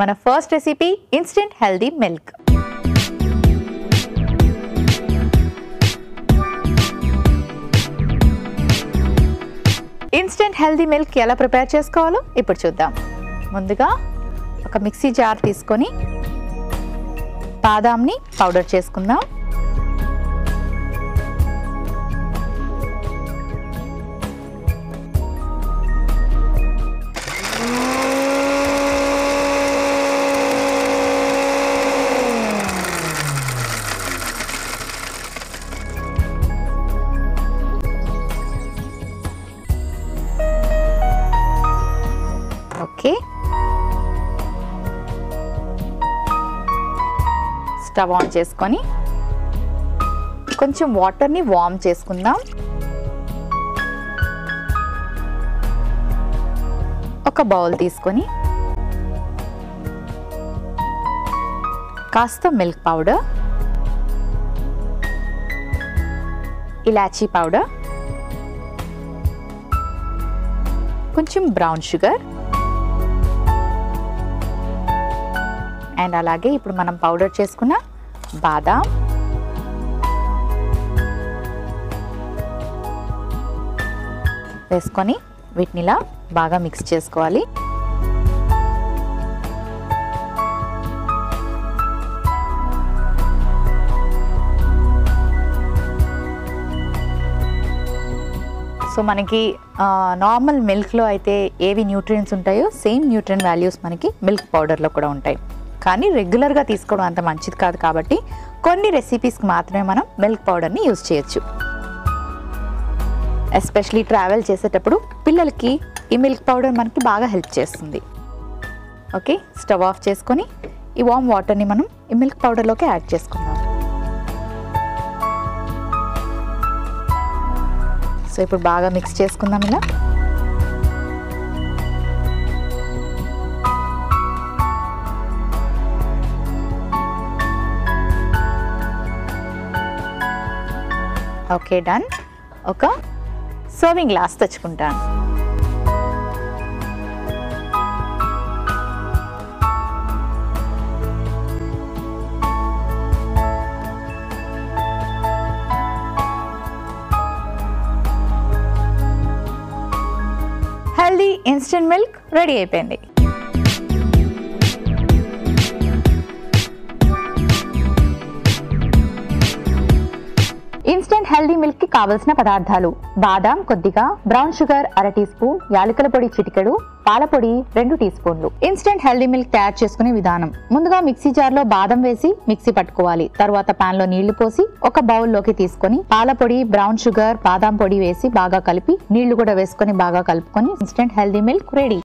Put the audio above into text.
మన first recipe instant healthy milk. Instant healthy milk ఎలా prepare చేసుకోవాలో ఇప్పుడు చూద్దాం. ముందుగా ఒక మిక్సీ జార్ తీసుకొని బాదాంని పౌడర్ చేసుకుందాం. ఓకే, స్టవ్ ఆన్ చేసుకొని కొంచెం వాటర్ని వార్మ్ చేసుకుందాం. ఒక బౌల్ తీసుకొని కాస్త మిల్క్ పౌడర్, ఇలాచీ పౌడర్, కొంచెం బ్రౌన్ షుగర్ అండ్ అలాగే ఇప్పుడు మనం పౌడర్ చేసుకున్న బాదాం, వేసుకొని వీటిని ఇలా బాగా మిక్స్ చేసుకోవాలి. సో మనకి నార్మల్ మిల్క్లో అయితే ఏవి న్యూట్రియంట్స్ ఉంటాయో సేమ్ న్యూట్రియన్ వాల్యూస్ మనకి మిల్క్ పౌడర్లో కూడా ఉంటాయి. కానీ రెగ్యులర్గా తీసుకోవడం అంత మంచిది కాదు కాబట్టి కొన్ని రెసిపీస్కి మాత్రమే మనం మిల్క్ పౌడర్ని యూజ్ చేయొచ్చు. ఎస్పెషలీ ట్రావెల్ చేసేటప్పుడు పిల్లలకి ఈ మిల్క్ పౌడర్ మనకి బాగా హెల్ప్ చేస్తుంది. ఓకే, స్టవ్ ఆఫ్ చేసుకొని ఈ వామ్ వాటర్ని మనం ఈ మిల్క్ పౌడర్లోకి యాడ్ చేసుకుందాం. సో ఇప్పుడు బాగా మిక్స్ చేసుకుందాం ఇలా. Okay, done. ఒక సర్వింగ్ గ్లాస్ తెచ్చుకుంటాను. హెల్దీ ఇన్స్టెంట్ మిల్క్ రెడీ అయిపోయింది. ఇన్స్టెంట్ హెల్దీ మిల్క్ కి కావలసిన పదార్థాలు: బాదాం కొద్దిగా, బ్రౌన్ షుగర్ అర టీ స్పూన్, యాలకుల పొడి చిటికెడు, పాల పొడి 2 టీ స్పూన్లు. ఇన్స్టెంట్ హెల్దీ మిల్క్ తయారు చేసుకునే విధానం: ముందుగా మిక్సీ జార్ లో బాదం వేసి మిక్సీ పట్టుకోవాలి. తర్వాత పాన్ లో నీళ్లు పోసి ఒక బౌల్ లోకి తీసుకొని పాల పొడి, బ్రౌన్ షుగర్, బాదాం పొడి వేసి బాగా కలిపి నీళ్లు కూడా వేసుకొని బాగా కలుపుకొని ఇన్స్టెంట్ హెల్దీ మిల్క్ రెడీ.